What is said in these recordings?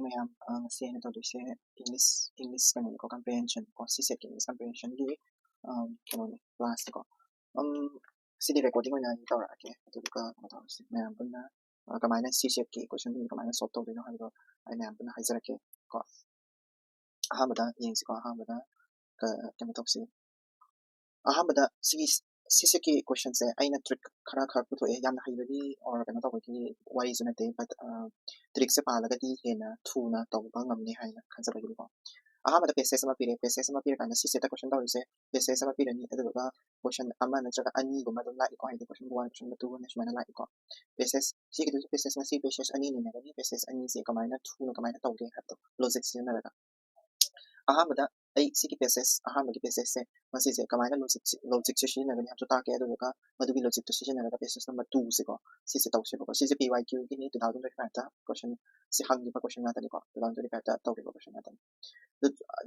mayam say na to say English kanon ko comprehension ko CSAT English comprehension di kanon class ko CD recording na ito ra ke to ka to mayam pun na kamay na CSAT ki question din kamay na solve to din ha ko ay mayam pun na haizara ke ko ahamada yeng si ko ahamada ka kamo to si ahamada CSAT ki question se aina trick khara puto e yam na haibadi or kano to ki why is not but trick se pala ga di hena thuna to ba ngam ni haina khansa ba ko ahamada pese sama pire kana CSAT question to se pese sama pire ni adu ga question ama na chaga ani guma dum la ko haida question 1 question 2 na shmana la ko pese si ki pese na si pese ani ni na ni pese ani se kamay na thuna kamay na to ge ha to logic se na la ahamada ay siki peses ahamagi peses se masi se kamana logic se shin na gani hamso ta ke do ka madu bi logic to shin na ka peses number 2 se ko si se taw se ko si se pyq ki ni 2025 ta question si hangi pa question na ta ko 2025 ta taw ke question na ta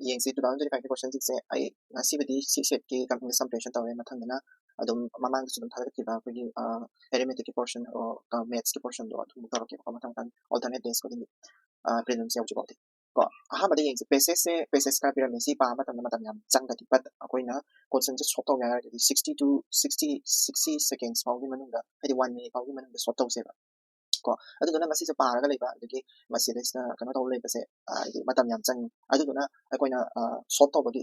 yeng si 2025 question se ay nasi bidi si set ki company comprehension taw ma thang na adum mamang su dum thal ki ba ko gi arithmetic portion or maths ki portion do tu ta ke ko ma thang kan alternate days ko ni prelims ya ju ko ahamada yeng peses ka pyramid si pa matam yam chang da but akoina question just short of ya 60 to 60 seconds fau gi manung da hadi 1 minute fau gi manung da short of se ba ko adu na masi se pa ga le ba de masi des na kana to le ba se matam yam chang adu na akoina short of gi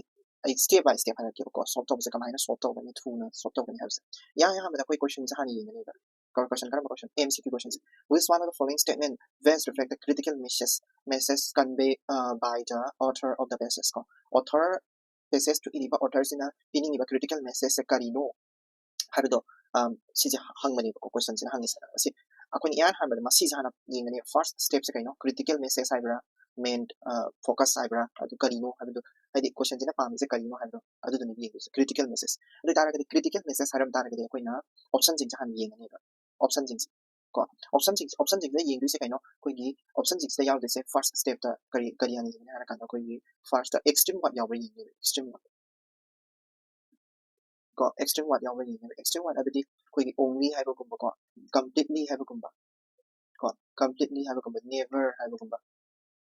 step by step ha ke ko short of se ka minus short of ni thu na short of ni ha ya hamada koi question sa hani ni ba question question MCQ questions which one of the following statement best reflect the critical message conveyed by the author of the passage ko author passage to iniba authors in a meaning iba critical message karino habido si hangmani ko question sin hangi sa si akon yan hamada masi sa hanap yingani first step sa kaino critical message ibra main focus ibra adu karino habido hadi question sin pam se karino habido adu dun ni critical message adu tara ga critical message haram tara ga ko ina option jing han yingani ba option jing ko option jing da yeng du se kaino ko gi option jing da yaw de se first step da kari ani ni hara kan ko gi first extreme what yaw ri extreme what ko extreme what yaw ri extreme what abidi ko gi only haiba ko completely haiba ko completely haiba ko never haiba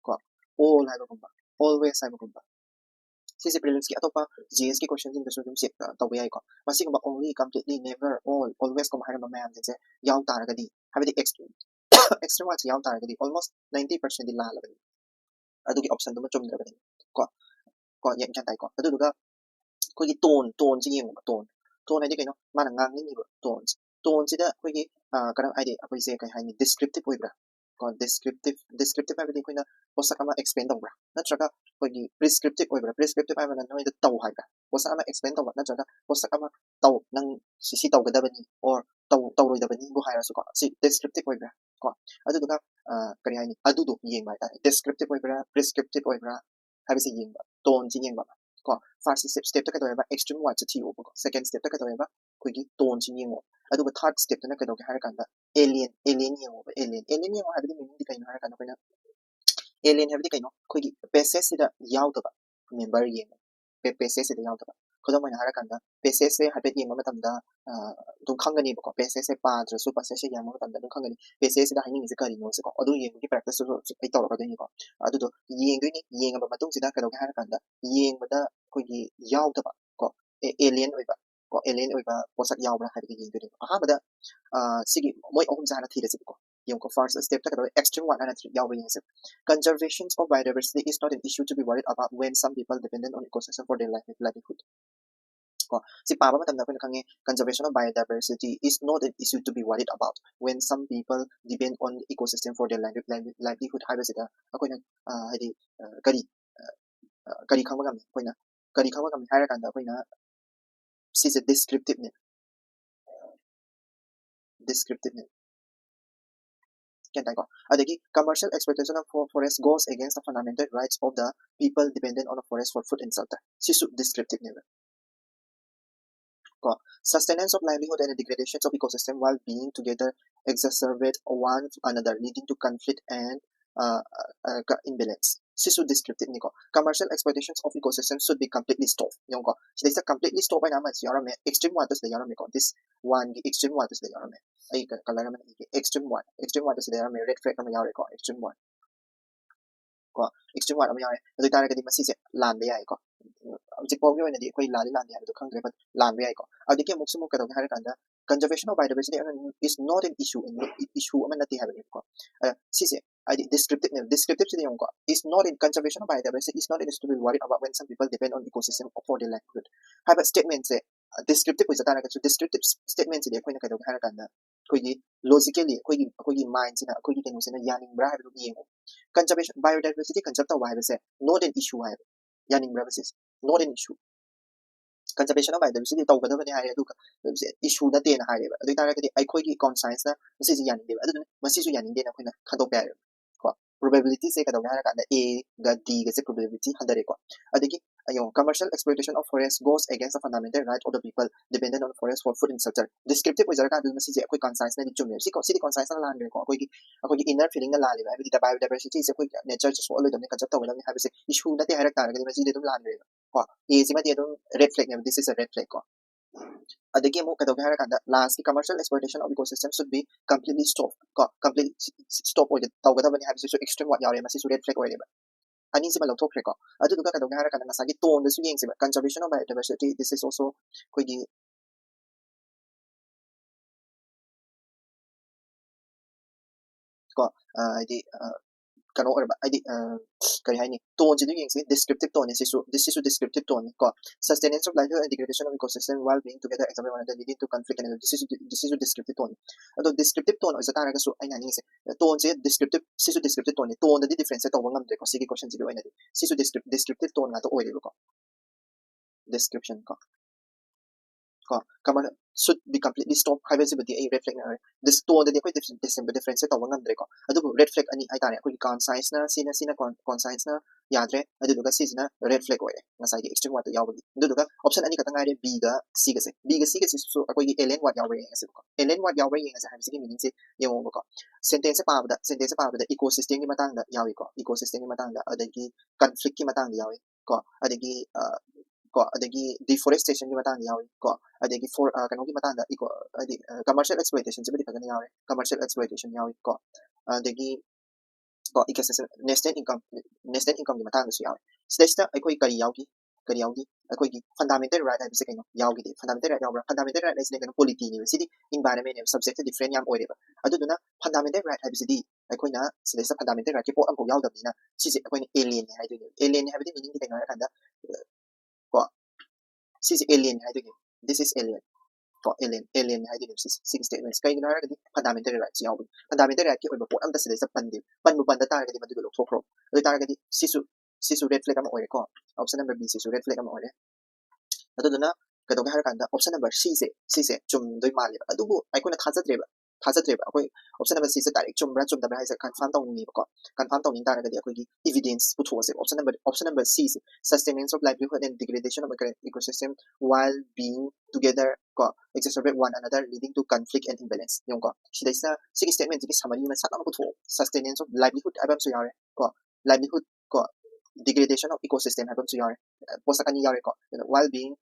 ko all haiba ko always haiba ko si prelims ki atopa GS ki question jing da sum set ta bai ko masi ko only completely never all always ko haiba ma am je yaw tara ga di habidi extreme extreme what yaw tara ga di almost 90% di la la adu ki option dum chum da ga ko yen kan tai ko adu ga ko gi tone ji yeng tone ai di kai no mana ngang ni ba tone ji da ko gi karam ai de apoi se kai hai ni descriptive oi bra ko descriptive ai di ko na posa kama explain da bra na traga ko gi prescriptive oi bra prescriptive ai na no da taw hai bra posa kama explain da na traga posa kama taw nang si taw ga da bani or taw roi da bani bu hai ra su ko si descriptive oi bra ko adu ga kari hai ni adu do yeng ba ta descriptive oi bra prescriptive oi bra hai se yeng ba tone ji yeng ba ko first step ta ka do ba extreme what ti o ko second step ta ka do ba ko gi tone ji yeng adu ba third step ta na ka do ga har kan da alien yeng ba alien yeng ha bi ni di kai na har kan ko na alien ha bi kai no ko gi basis da yaw da ba member yeng basis da yaw da ba ko da ma har kan da basis ha bi yeng ma tam da dum khang gani ba ko basis pa tra su basis yang ma tam da dum khang gani basis da hai ni se ka ri no se ko adu yeng gi practice so ai to ka da ni ko adu do yeng do ni yeng ba ma tung si da ka do ga har kan da yeng ba da ko gi yaw da ba ko alien oi ba ko alien oi ba posak yaw ba ha bi yeng do ni ha ba da sigi moi ohum jana thi da si ko yung ko first step ta ka do extreme one and yaw ba yeng se conservation of biodiversity is not an issue to be worried about when some people dependent on ecosystem for their livelihood ko si pa ba matam na ko kangi conservation of biodiversity is not an issue to be worried about when some people depend on ecosystem for their livelihood ha ba se da ko na hadi kari khang ba gam ko na kari khang ba gam ha ra kan da ko na si se descriptive ne can I go adagi commercial exploitation of forest goes against the fundamental rights of the people dependent on a forest for food and shelter si su descriptive ne ko sustenance of livelihood and the degradation of ecosystem while being together exacerbate one another leading to conflict and imbalance si su descriptive ni ko commercial exploitations of ecosystem should be completely stopped yung ko so this completely stop ay naman si yarame extreme waters the yarame ko this one extreme waters the yarame ay kala naman extreme one is the yarame red flag naman yare ko extreme one ko extreme word ama yawe adu taragadi masi se lan ba yai ko jipo gi oina di koi lali lan ya adu khangre but lan ba yai ko adu ke muk sumu ka do har kanda conservation of biodiversity is not an issue in issue ama nati have ko si se descriptive se ko is not in conservation of biodiversity is not in to be worried about when some people depend on ecosystem for their livelihood have a statement se descriptive is a descriptive statement se ko ina ka do har kanda koigi logically koigi mind sina koigi kenu sina yaning bra have to yengo conservation biodiversity concept of have se not an issue have yaning bra is not an issue conservation of biodiversity tawgada bani hare aduka issue na te na hare adu taragadi ai koigi conscience na masi yaning de adu masi su yaning de na koina khadok pa ko probability se kada hare kada a ga d ga se probability handare ko adiki ayo commercial exploitation of forest goes against the fundamental right of the people dependent on forest for food and shelter descriptive is ka masi je koi conscience na di chumne si ko conscience na lan ko koigi inner feeling na la le ba di biodiversity se koi nature just all the concept of the have se issue na te hare taragadi masi de dum lan re ko e sima de dum red flag ne this is a red flag ko adagi mo kada hare kada last commercial exploitation of ecosystem should be completely stopped ko completely stop oide tawgada bani have se extreme what yare masi su red flag oide ba ani sima lo thokre ko adu duka kada hare kada ngasagi tone da su yeng se conservation of biodiversity this is also koigi ko adi kano or ba adi kari haini tone ji yeng se descriptive tone is so this is a descriptive tone ko sustenance of livelihood and degradation of ecosystem while being together example one another leading to conflict and this is a descriptive tone ado descriptive tone is taraga so ai nani se tone je descriptive sisu descriptive tone tone the difference to wangam de ko sigi question ji oina sisu descriptive tone na to oire ko description ko common should be completely stopped privacy a red flag na this tone the difference to wangam de ko adu red flag ani ai tare ko conscience na sina conscience na yadre adu duga sina red flag oire ngasai di extreme what yaw adu duga option ani katanga re b ga c ga se so ko alien what yaw se ko alien what yaw se ha sigi meaning se yemo ko sentence pa da ecosystem ki matang da yawi ko ecosystem ki matang da adagi conflict ki matang da yawi ko adagi ko adagi deforestation ki matang da yawi ko adagi for kano ki matang da eco commercial exploitation se bi kana yawi commercial exploitation yawi ko adagi ko ecosystem nested income ki matang da su yawi stage ta aikoi kari yawi aikoi ki fundamental right ha se kano yawi de fundamental right yawi fundamental right is like polity university environment and subject different yam oire ba adu duna fundamental right ha se di aikoi na stage fundamental right ki po am ko yaw da ni na si se aikoi ni alien ha de alien ha bi meaning ki kana kanda ko si se alien ha de this is alien for alien ha de six statements kai na ka di fundamental right yaw fundamental right ki oiba po am da stage pan bu pan da ta ka di madu lo thokro adu ta ka di sisu red flag am oire ko option number b sisu red flag am oire adu duna ka do har kanda option number c se chum doi mali adu bu ai ko na thajatre ba akoi option number c se direct chum da ba ha confirm tong ni ko confirm tong ni ta ga di akoi gi evidence pu tho se option number c se sustenance of livelihood and degradation of ecosystem while being together ko exacerbate one another leading to conflict and imbalance yong ko shi dai sa six statement ki summary ma sa pu tho sustenance of livelihood abam so yare ko livelihood ko degradation of ecosystem abam so yare posakani yare ko while being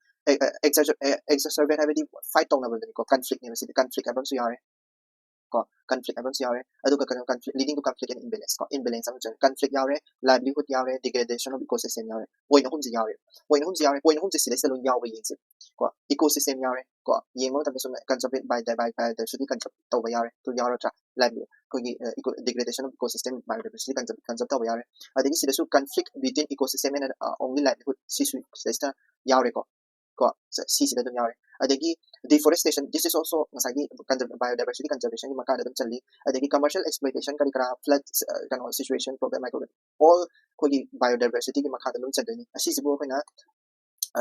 exacerbate have the fight tong na ko conflict ni si conflict abam so yare ko conflict abam so yare adu ka conflict leading to conflict and imbalance ko imbalance am conflict yare livelihood yare degradation of ecosystem yare point hum ji yare point hum ji sila salon yawe yin si ko ecosystem yare ko yengo ta so conservate by the should concept to yare to yare tra livelihood ko degradation of ecosystem biodiversity concept to yare adigi sila so conflict between ecosystem and only livelihood sisu sila yare ko si sila dum yare adagi deforestation this is also masagi biodiversity conservation ki makada dum challi adagi commercial exploitation kari kara flood kind of situation problem all ko biodiversity ki makada dum challi asi sibo ko na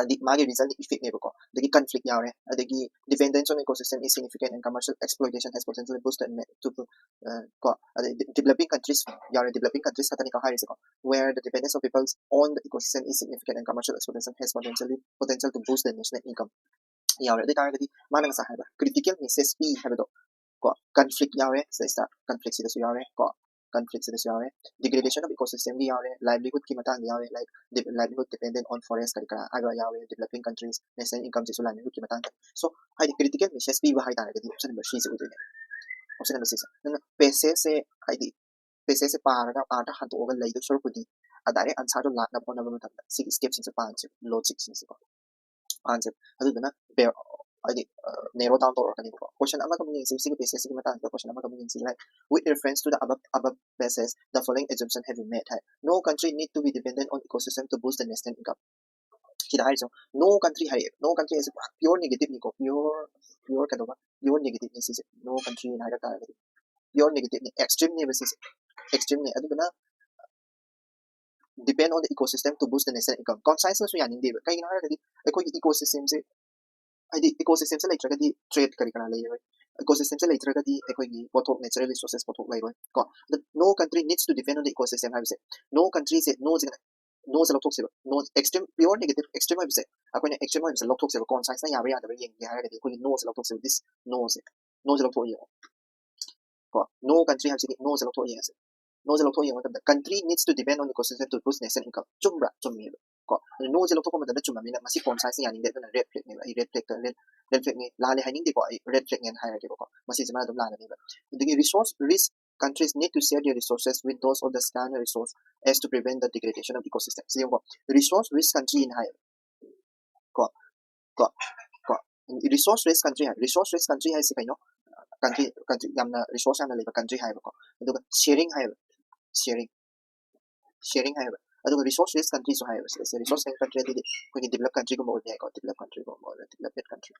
the magi result effect ne ko adagi conflict yare adagi dependence on ecosystem is significant and commercial exploitation has potential boosted to ko developing countries katani ka high ko where the dependence of peoples on the ecosystem is significant and commercial exploitation has potential to boost the national income yare de target manang sa haba critical misses p have do ko conflict yare sa conflict sida yare ko conflict sida yare degradation of ecosystem bi yare livelihood ki matang yare like livelihood dependent on forest kari kara aga yare developing countries national income jisu livelihood ki matang so hai critical misses p ba hai target option number c se udine option number c se pese se hai di pese se para hanto ga lai do sor pudi direct answer to lakna phone number six steps in the paanse logic since paanse aduduna narrow down to question ama coming sig basis sig mata question ama coming like with reference to the above basis the following assumption have been made no country need to be dependent on ecosystem to boost the national income so no country is pure negative pure pure negative no country in pure negative extreme extreme depend on the ecosystem to boost the national income conscience so yani deba kai na hadi ecosystem se ecosystem se laitragadi trade kari kana lay ecosystem se laitragadi pothok natural resources pothok lay ko no country needs to depend on the ecosystem have say no country se no se lothok se no extreme pure negative extreme have say extreme have say lothok se conscience na ya ba ya da yeng ya hadi no se lothok se this no se lothok ye ko no country have say no se lothok ye no se lothok ye the country needs to depend on the ecosystem to boost national income chumra chummi ko no se lothok ma da chumma mina masi conscience ya ni de na red flag ni red flag ni la le haning de ko red flag ni hai de ko masi jama dum la ni ba the resource risk countries need to share their resources with those of the scarce resource as to prevent the degradation of ecosystem so ko resource risk country in high ko resource risk country hai se kaino country yamna resource ana leba country hai ko aduga sharing hai aduga resource risk country so hai se resource country de ko developed country ko mo ko developed country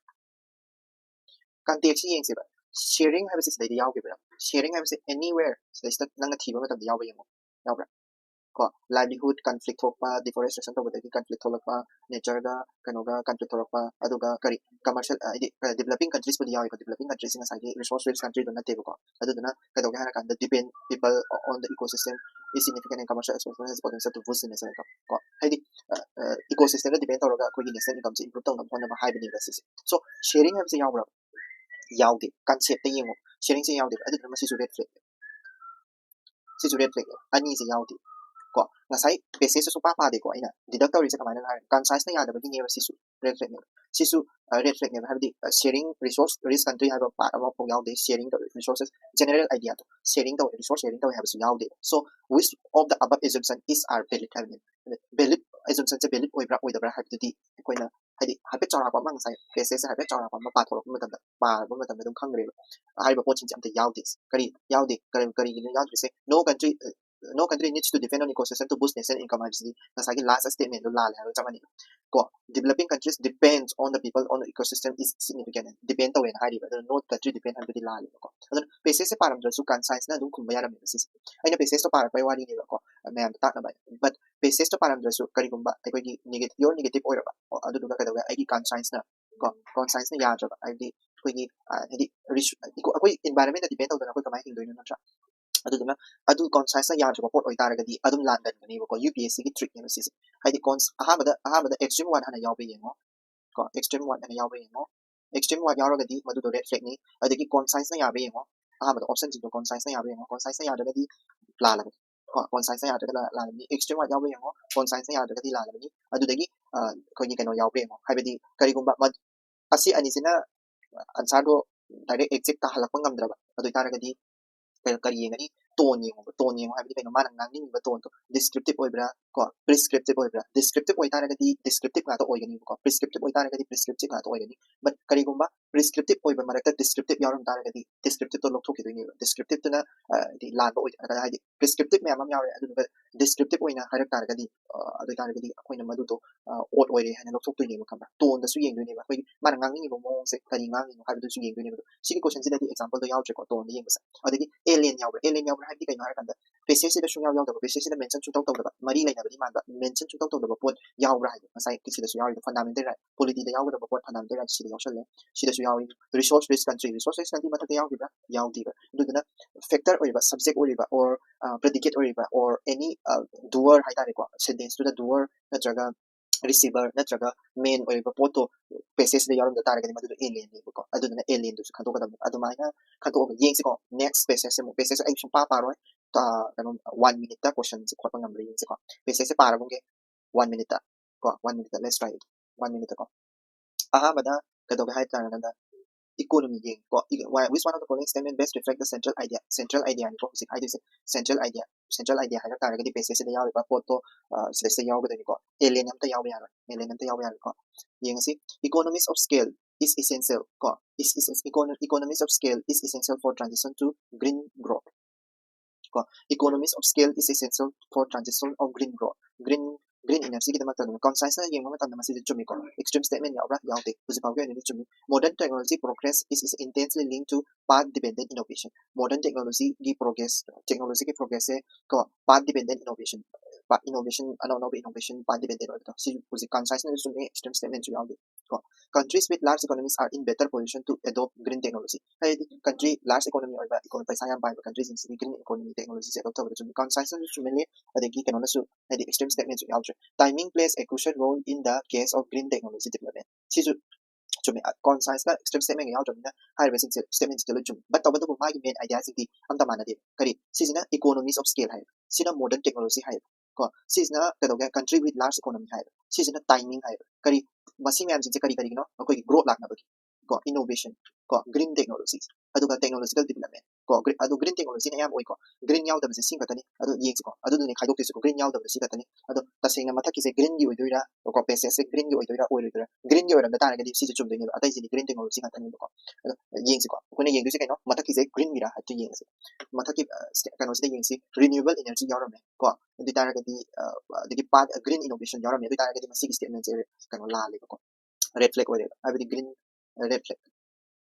context yeng se ba sharing hai se de yaw ke ba sharing hai se anywhere se nang thiba ma tam yaw ba yeng yaw ba ko livelihood conflict thokpa deforestation to bodagi conflict tholakpa nature ga kanoga conflict tholakpa aduga kari commercial developing countries bodi yaw ko developing countries in side resource rich country do na te ko aduduna kadoga hana kan depend people on the ecosystem is significant and commercial expansion has potential to boost the national income ko haidi ecosystem da depend toroga ko national income se improve tong na high benefit so sharing have se yaw bra yaw de concept te yengo sharing se yaw de aduduna masi red flag ani se yaw de ko ngasai basis so pa de ko ina deduct ri se kamai na concise na ya da bagi ne sisu red flag ne have the sharing resource risk country have a part of yaw de sharing the resources general idea to sharing the resource sharing the have so yaw de so which of the above assumption is our valid assumption se valid oi bra have the ko ina hadi habe chara pa mang sai basis habe chara pa ma pa thoro ma tam dum khang re hai ba po chin jam de yaw de kari ni yaw de se no country needs to depend on ecosystem to boost national income obviously that's like last statement la la jamani ko developing countries depends on the people on the ecosystem is significant depend to when high but no country depend on the la ko adon basis se parameter su kan science na dum khum bayara me sis aina basis to para pai wani ne ko me am ta na ba but basis to parameter su kari gumba ai ko negative oira ba adu du ka da ai kan science na ko kon science na ya jo ba ai di ko ni ai environment depend on ko kamai hingdoi na tra aduduna adu conscience na yadro report oi taragadi adum landan gani ko UPSC ki trick ne sis haidi cons ahamada extreme 1 hana yaw be yengo ko extreme 1 hana yaw be yengo extreme 1 yawragadi madu do red flag ni adigi conscience na yabe yengo ahamada option ji do conscience na yabe yengo conscience na yadagadi la la ko conscience na yadagada la ni extreme 1 yabe yengo conscience na yadagadi la la ni adudagi ko ni kano yaw be yengo haibadi kari gumba asi anisina answer do direct exit ta halakpa ngamdraba adu taragadi kari yengani ton yengo habidi kay mana ngani ba ton to descriptive oibra ko prescriptive oibra descriptive oi taragadi descriptive ga to oigani ko prescriptive oi taragadi prescriptive ga to oigani but kari gumba prescriptive oibra marakta descriptive yarum taragadi descriptive to lok thoki doini descriptive to na di lan oi kada haidi prescriptive me amam yawe adu descriptive oina harak taragadi adu taragadi akoina madu to ot oire hana lok thok doini ba kamba ton da su yeng doini ba koi mana ngani bo mo se kari ngani no habidi su yeng doini ba sigi question sida di example to yaw che ko ton yeng ba adagi alien yaw happy kay har kanda basis da shung yaw da basis da mention chu taw da mari lai na bari man ba mention chu taw da pot yaw ra ha masai kisi da su yaw da fundamental right polity da yaw da pot fundamental right sida yaw shale sida su yaw resource based country mata da yaw di ba du na factor or subject or predicate or any doer ha ta ko sentence to the doer natraga receiver natraga main or poto basis da yaw da target madu alien ni ko adu na alien du khanto ka da adu mai na khanto yeng si ko next basis ay sung pa paro kanong 1 minute ta question si ko pang ngambri si ko basis se para bungke 1 minute ta ko 1 minute let's try it 1 minute ko aha bada kado ga hay ta nanda economy yeng ko which one of the following statement best reflect the central idea ni ko husik haidise central idea haga taragadi basis da yaw ba photo se yaw ga ni ko alien am ta yaw ya ko yeng si economies of scale is essential ko economies of scale is essential for transition to green growth ko economies of scale is essential for transition of green energy ki damak tadum concise na yeng ma tam ma si chumi ko extreme statement yaw ra yaw te usi paw ge ni chumi modern technology progress is intensely linked to path dependent innovation modern technology ki progress se ko path dependent innovation path dependent or si usi concise na chumi extreme statement yaw de ko countries with large economies are in better position to adopt green technology hai country large economy or economy paisa yam bai countries in green economy technology se adopt tabra chumi concise na chumi le adegi kanona su hai extreme statement yaw timing plays a crucial role in the case of green technology development. Sisu chumi concise na extreme statement yaw chumi na high basic statement chulu chumi but tawada bu magi main idea sigi amta manade kari sisina economies of scale hai sina modern technology hai ko sisina kadoga country with large economy hai sisina timing hai kari masi myam jinje kari no akoi growth lakna bagi ko innovation ko green technologies aduga technological development ko adu green technology na yam oi ko green yaw da se sing katani adu yeng ko adu ni khaidok te ko green yaw da se katani adu tasing na mathaki se green gi oi doira ko pese se green gi oi doira green gi oi ram da ta ga di si chum de ni atai si green technology katani ko adu yeng ko ko ne yeng du se kai no mathaki se green gi ra hatu yeng se mathaki kano se yeng si renewable energy yaw ram ko adu ta ga di part green innovation yaw ram adu ta ga di masi statement se kano la le ko red flag oi abdi green red flag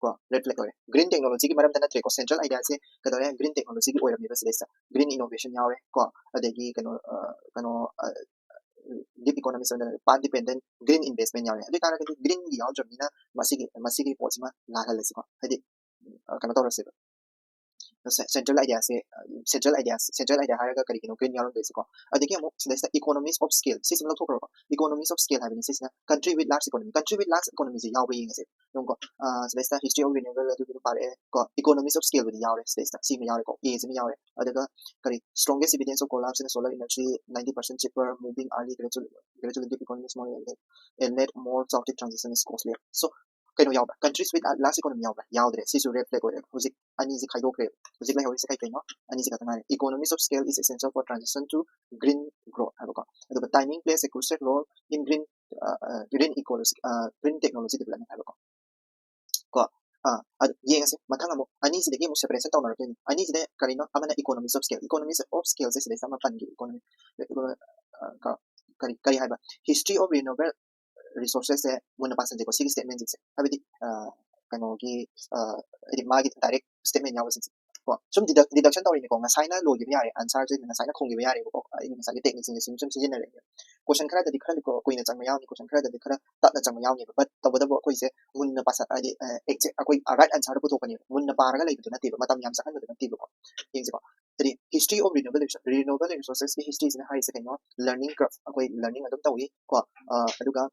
ko red flag oi green technology ki maram tana tre ko central idea se kadare green technology ki oiram ni bas green innovation yawe ko adegi kano deep economy so path dependent green investment yawe adu kara ki green gi yaw jamina masigi posima la halasi ko adi kano tawrase central idea haraga kari kino green yaw desi ko adegi amu sida economies of scale sisina thokro economies of scale having sisina country with large economy ji yaw ba yeng se ko sida history of renewable adu pare ko economies of scale with yaw sida si me yaw ko e si me yaw adaga kari strongest evidence of collapse in solar energy 90% cheaper moving early gradually deep economy small and let more soft transition is costly so kaino yaw countries with large economy yaw dre sisu red flag oi hujik ani ji khaidok re hujik lai hori se kai kaino ani ji katana economies of scale is essential for transition to green growth haba adu timing plays a crucial role in green technology development haba ko adu yeng se mathang amu ani ji degi mu separation tawna rakeni ani ji de karino amana economies of scale se se sama pan gi economy kari haba history of renewable resources se muna pasan ko six statement se habidi kano gi edi magi direct statement yaw se ko sum deduction tawri ni ko nga saina lo gi yare answer je nga saina khong gi yare ko ai nga sai technique ni sum sin na le question khara da dikhara ko koina chang yaw ni question khara da dikhara ta na chang yaw ni but tawada bo ko ise munna pasa ai exact akoi right answer pu to ko ni munna paraga lai tu na ti matam yam sakan da ti ko yeng se ko the history of renewable resources ki history is na high second learning curve akoi learning adum tawi ko aduga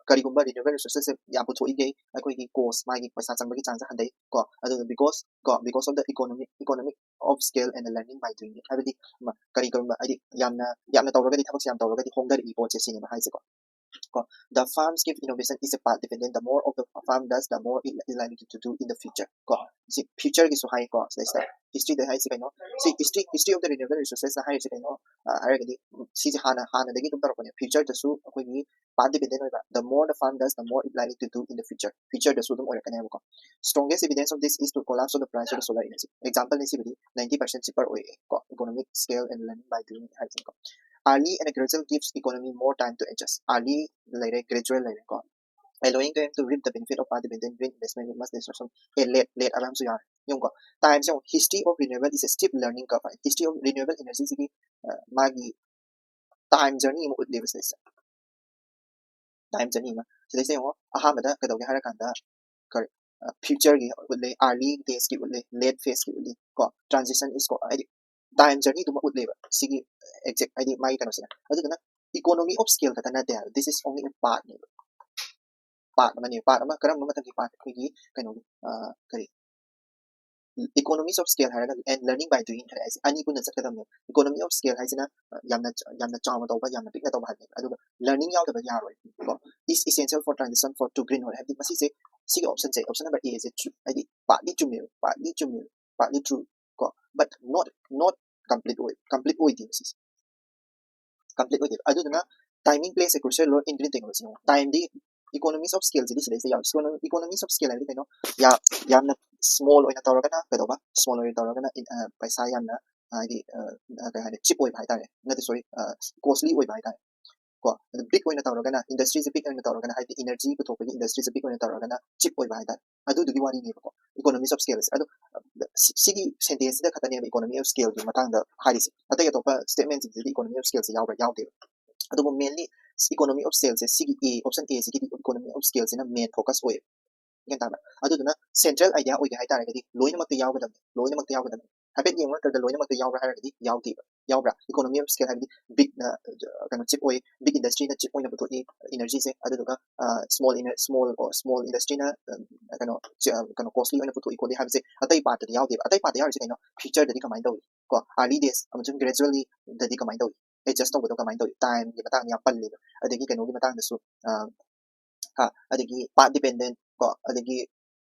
karigumba renewable resources ya pu thoi ge akoi ki cost mai gi paisa chang ba gi chang ja handai ko adu because of the economic of scale and the learning by doing it habidi karigumba adi yamna tawraga di thabak yam tawraga di hongdar I po che sini ba haise ko the farms give innovation is a path dependent the more of the farm does the more it is likely to do in the future ko see future is so high cost let's say history the high second see history of the renewable resources the high second aragadi see hana degi tum tarapone future the su akoi ni path dependent oiba the more the farm does the more it likely to do in the future the su dum oirakane ko strongest evidence of this is to collapse of the price of the solar energy example ni sibidi 90% cheaper oi ko economic scale and learning by doing high ko early and gradual gives economy more time to adjust early like gradual like ko allowing them to reap the benefit of path dependent green investment with mass destruction late aram su yar yung ko times yung history of renewable is a steep learning curve history of renewable energy sigi magi time journey mo udle business time journey ma so they say ahamada kadawge harakanda correct future gi udle early days gi udle late phase gi udle ko transition is ko time journey duma udle ba sigi exact id mai kana sina aduna economy of scale katana there this is only a part ama karam matagi part gi kaino kari economies of scale haraga and learning by doing as ani kun sa kadam economy of scale haisina yamna chama tawba yamna pikna tawba hadi aduga learning yaw da yaroi is essential for transition for to green or have masi se Sige option number A is id partly partly true ko but not complete way this complete way aduna timing plays a crucial role in green technology time the economies of scale this is economies of scale everything ya yamna small oina tawragana kedoba small oina tawragana in paisa yamna id chip oy bhai tare not sorry costly oy bhai tare ko big oina tawragana industries big oina tawragana high energy puthopagi industries big oina tawragana chip oy bhai tare adu dugi wari ne ko economies of scale adu sigi sentence da khatane economy of scale gi matang da harise atai atopa statements di economy of scale yaw yaw de adu mainly economy of scale se sigi a option A sigi economy of scale ina main focus oy gen ta aduna central idea oy ga haitare gadi loina mak yawgadam habet yeng mak da loina mak yawra haragadi yawti yawbra economy of scale hadi big kind of chip oy big industry na chip oy na buto energy se aduga small industry na kind of costly oy na buto equally have se atai part da yawti atai part da kind of feature da combine do ko early days amachun gradually da combine do adjust to buto combine do time gi matang ya palle adagi kind of gi matang da su adagi part dependent ko adagi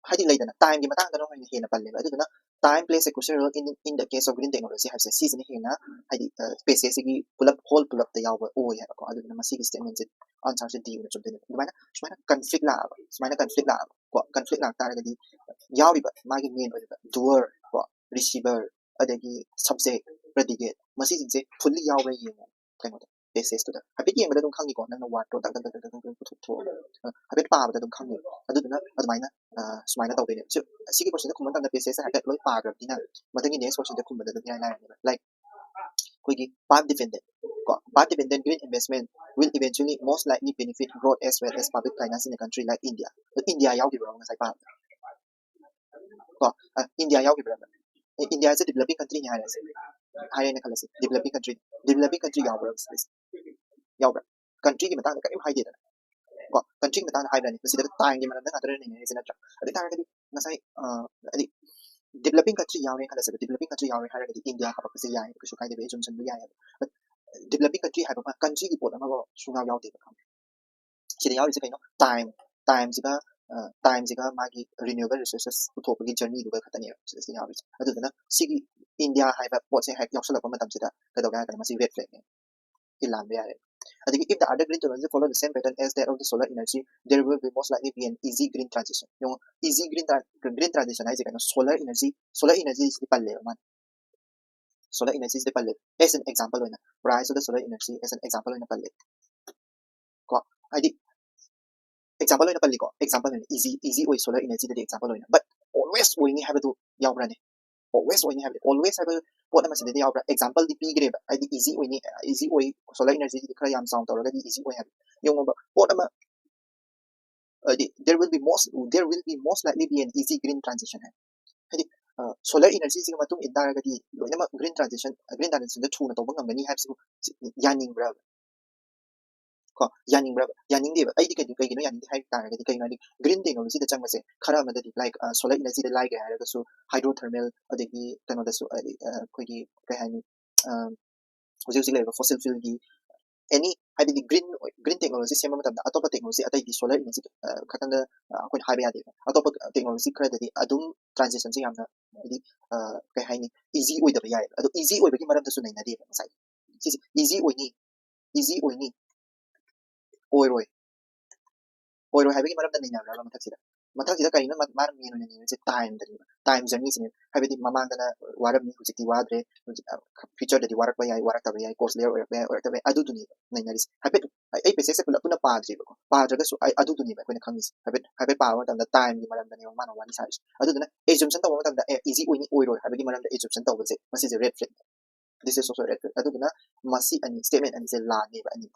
hadi laidana time gi matang da no hena palle aduna time plays a crucial role in the case of green technology has a season hena hadi spaces gi pull up the yawa o ya ko aduna masigi statement answer se di na chumde sumana conflict la ko conflict la tare gadi yawi ba magi main ba doer ko receiver adagi subject predicate masigi se fully yawa yin kind of basis to the habit yeng da dum khangi ko nang wa to da to habit pa ba da dum khangi aduna admaina sumaina tawde so sigi question da kumman da basis ha habit loi pa gra dina madangi next question da kumman da ina like koigi part dependent green investment will eventually most likely benefit growth as well as public finance in a country like India but India yaw di bro ngai pa ko India yaw di bro India is a developing country nya higher na kalasi developing country yaw bro yaw bro country gi matang da kai hai de ko country matang hai bra ni sida time gi manam da adre ni sina tra adi ta ga ngasai adi developing country yaw ne kalasi developing country yaw ne hara ga India ka pa se ya ko su kai de assumption bu ya but developing country hai ba country gi pot ma ba su yaw de ba sida yaw is kai no time siga magi renewable resources puthopagi journey du ba khatani sida yaw aduna sigi India hai ba pot se hai yaw sala ba matam sida ka do ga ka masi red flag ne ilan ba ya if the other green technology follow the same pattern as that of the solar energy, there will be most likely be an easy green transition. Yung easy green transition ay kind of solar energy is the palle man. Solar energy is the palle. As an example na price of the solar energy as an example na palle. Ko adi example na palle ko example na easy way solar energy the example na but always we have to yawra ne always have a what am I saying example the p grade I the easy way solar energy the kaya am sound or the easy way have yung what am there will be most likely be an easy green transition solar energy sing matung indara gadi loinama green transition da thuna to bangam gani have yaning bra ko yaning de ai di kai no yaning hai ta ga kai no green technology da chang ma se khara ma da like solar energy da like ha ga so hydrothermal adagi kano da so koi gi kai hani hojik like fossil fuel gi any hadi green technology sema ma da atopa technology atai di solar energy khatan da koi ha ba ya de atopa technology khara da adum transition sing amna di kai hani easy oi da ba ya ado easy oi ba gi maram da su nai na de ba sai easy oi ni oiroi haibagi maramda nainabra mathak sida kaina mar mino ni se time journey sine haibadi mamangana waram ni hujiti wadre future da warak ba yai warak ta ba yai course layer warak ta ba adu duni nainaris haibet ai pese se puna padri ba padra ga so ai adu duni ba koina khangis haibet pa wa da time ni maramda ni mana wani sai adu duna assumption ta wa da easy oiroi haibagi maramda assumption ta wa se masi is a red flag this is also a red flag adu duna masi ani statement ani se la ne ba ani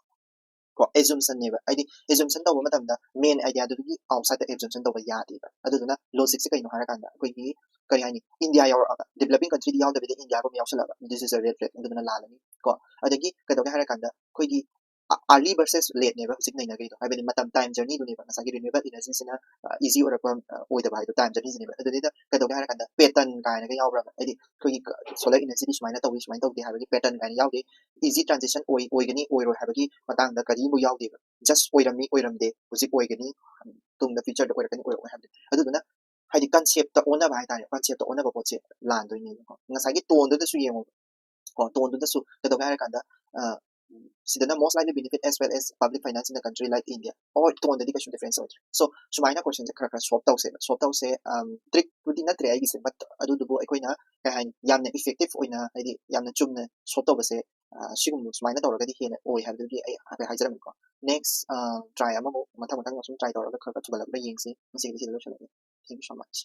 ko assumption ne ba ai assumption taw ma tamda main idea du gi outside the assumption taw ya de ba aduna logic se kai no hara kan da koi gi kari hani India yaw developing country di yaw da India ko yaw sala ba this is a red flag aduna la la ni ko adagi ka do hara kan da koi gi early versus late ne ba sik nai na gi to ai matam time journey du ne ba sa gi renewable energy sina easy or pa oi da ba do time journey ne ba aduni da ka do hara kan da pattern ka na ga yaw ba ai koi gi solar energy di smaina taw smaina taw di ha gi pattern ka yaw de easy transition oi gani oi ro ha gi matang da kari bu yaw de just oiramde hujik oigani tungda future da oirakani oiroi habde aduduna haidi concept ta ona ba haitare concept ta ona ba poche lan doini ko ngasai gi ton da su yengo ko ton da su da da ga kanda sidana most likely benefit as well as public finance in a country like India or ton da di kashu difference out so sumaina question kra kra swap tause trick pudi na tre ai gi se but adu du bo akoina ka hain yamna effective oina haidi yamna chumna swap tause sigum sumaina tawra di hena oi habdu di ai hajaram ko next try ama mathang mathang sum try tawra kra kra chugalak la yengsi masi gi lo chala thank you so much